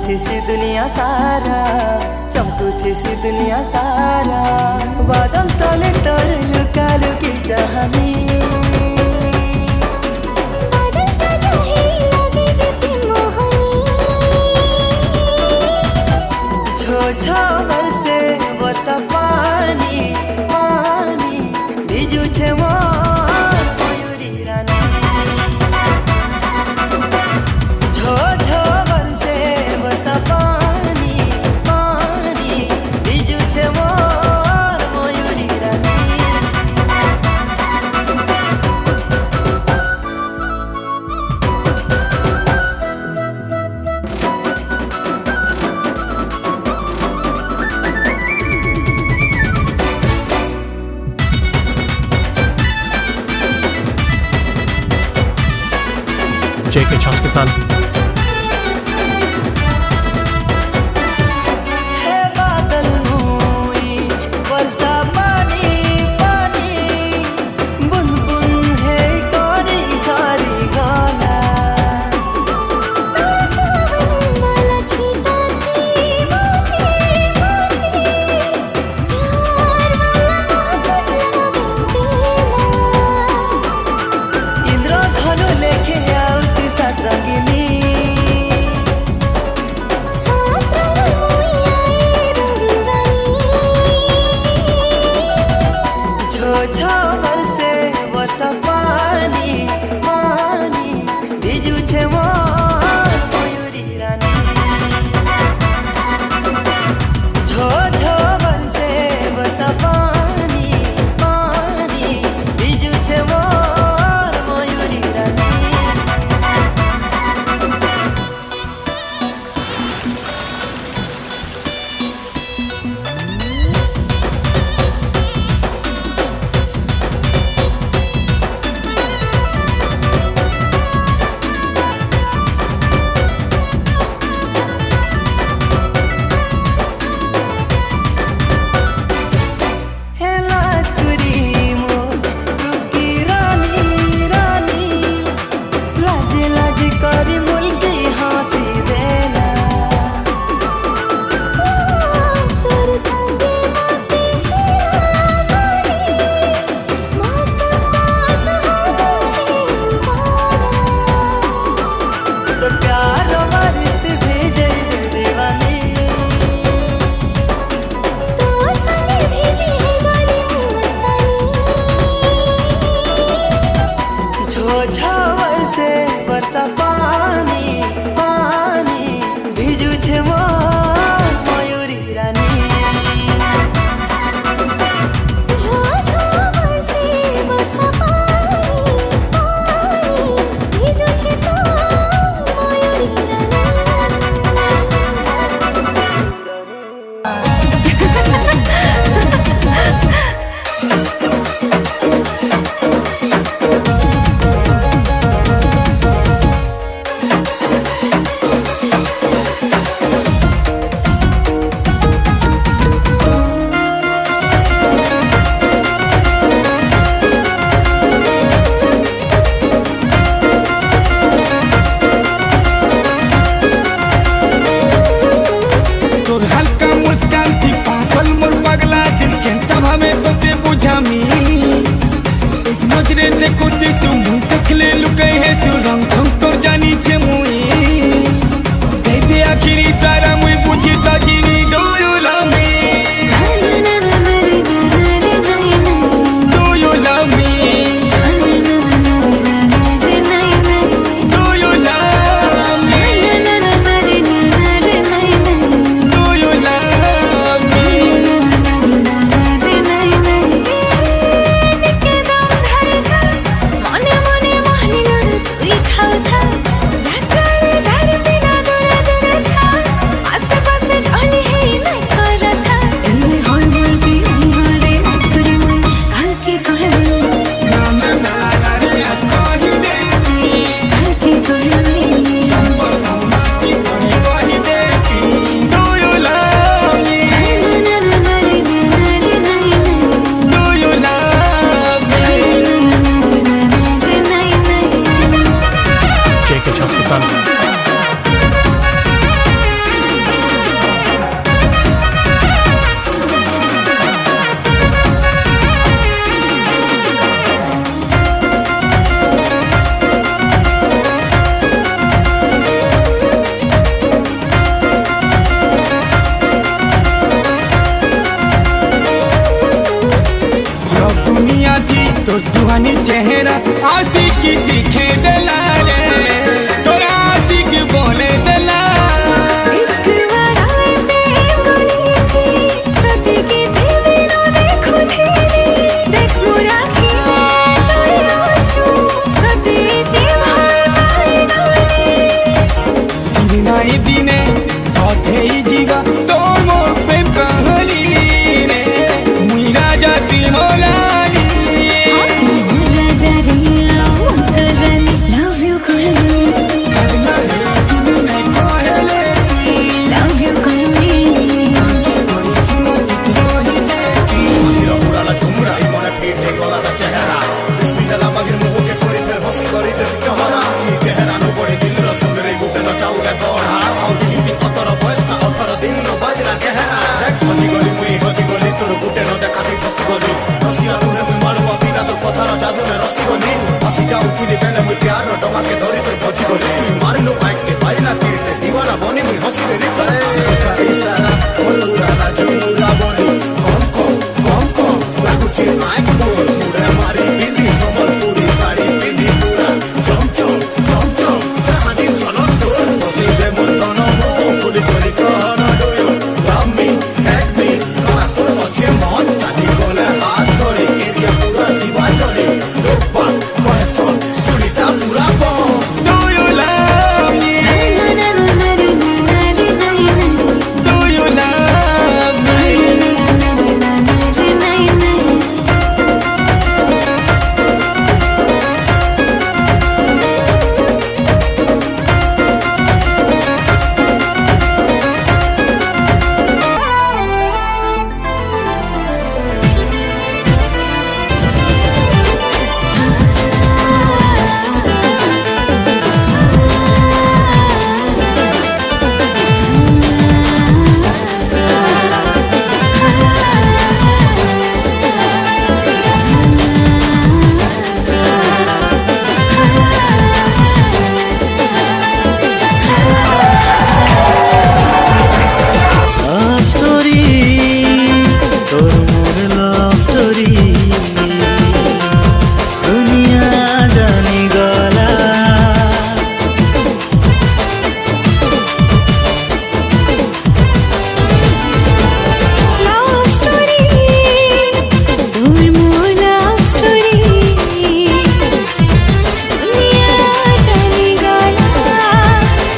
चमकुथी दुनिया सारा, चमकुथी दुनिया सारा। बादल तले तोर लुका लुकी चाहनी, छो बरसे वर्षा पानी पानी भिजु छे मोर मयूरी रानी। छो बरसे वर्षा पानी पानी भिजु छे मोर मयूरी रानी। JK Chasketan. छो बरसे वर्षा पानी पानी भिजु छे मोर मयूरी रानी। छो बरसे वर्षा पानी पानी भिजु छे मोर मयूरी रानी। छो बरसे वर्षा पानी पानी भिजु छे मोर मयूरी रानी। छो बरसे वर्षा पानी पानी भिजु छे मोर मयूरी। তোর সুহানি চেহারা আশিকি শিখে দিলা রে তোর আশিক বলে দিলা इश्क वाराए प्रेम गली की कति के दिन देखो तेरे देख मोरा खिले तो आजू कति ते भाई भाई नानी दिनाई दिने साथेई जीवा তোর মোর প্রেম কাহিনী রে মুই রাজা তুই মোরানি Love you calling, love you calling. পুরালা Jhumra এই মনে পিঠে গলাটা চেহারা বিসমিল্লাহ মাগির মুখে করে ফের হসি করে দেখ চহরা এই চেহারা নো পড়ে দিলর সুন্দরে গুটে না চাউলে গড়া আউ দিদি অতর বয়সটা 18 দিন নো বাজরা চেহারা দেখ হজি গলি তোর গুটে নো দেখাতি ফসি গলি হসিয়া নুহে মুই মারবা পিলা তোর কথার জাদু মে রসি গলি হসি যাও কিলি বেলে মুই প্যার ডমাকে ধরি তোর ভজি গলি তুই মারলো পাইতে পাইলা তীরতে দিওয়ানা বনি মুই হসি দে রিতরে ইসারা পুরালা ঝুমরা বলি কম কম কম কম লাগুছে মাইক তোর মুড়ে মারি বিধি সম্বলপুরি শাড়ি বিধি পুরা চম চম চম চম জাহানি চলন তোর পতি দে মোর তন ফুলি করি কহন do you love me hate me না তোর অছে মন চাটি গলে হাত ধরে এরিয়া পুরা জীবা চলে লোকবাক কহেছন চুরিটা পুরা bomb Do you love me? Do you love me? Love story, তোর মোর love story, দুনিয়া জানি গলা Love story, তোর মোর love story, দুনিয়া জানি গলা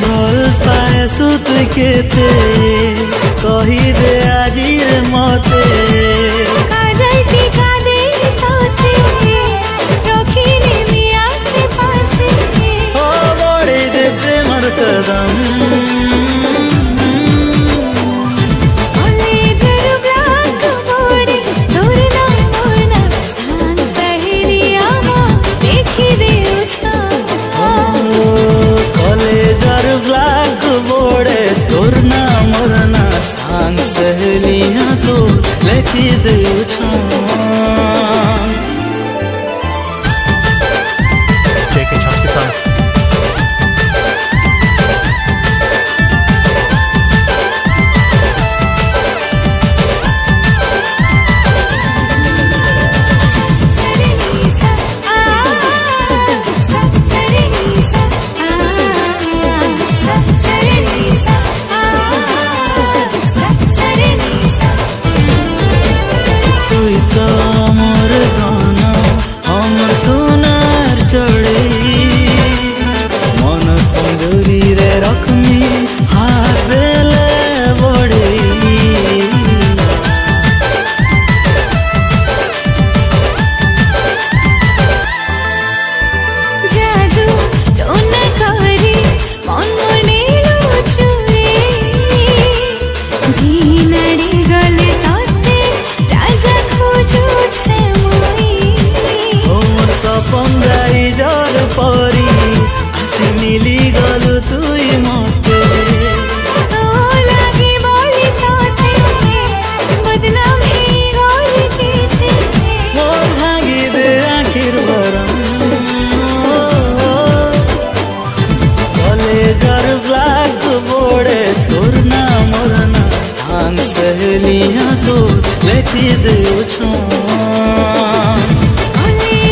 ভাল পাইছো তুই কেতে কহি দে আজির মতে কাজাইতি কাদে তোতে রখিনে মিয়া সে পাশে ও বড়ে দে প্রেমর কদম কলেজের ব্রাক বড়ে তোর নাম মোর নাম সান সহেলিয়া মা দেখি দেউ ছা কলেজর ব্লাক বোর্ডে তোর না মোর না সাং সহেলিয়া তো লেখি দেউছ JK Hospital তুই তো মোর ধন আমার সোনার চড়ে মন কমজোরি রে রখমি হাত দেলে বড়ে জাদু টোনা করি মন মনে লুচুয়ে জিনাড়ি গলে তোতে রাজা খোঁজুছে মই মোর সপন যাই জল পরি আসি মিলি গলু তুই মতে তো লাগি বলি সাথে বদনাম হে গলি কেতে মোর ভাঙি দে আখির বরম কলেজর ব্লাক বোর্ডে তোর না মোর না সাং সহেলিয়া তো লেখি দেউছ কলেজের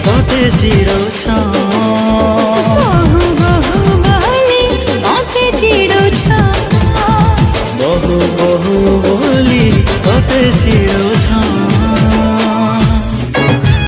তোতে চির ছাঁ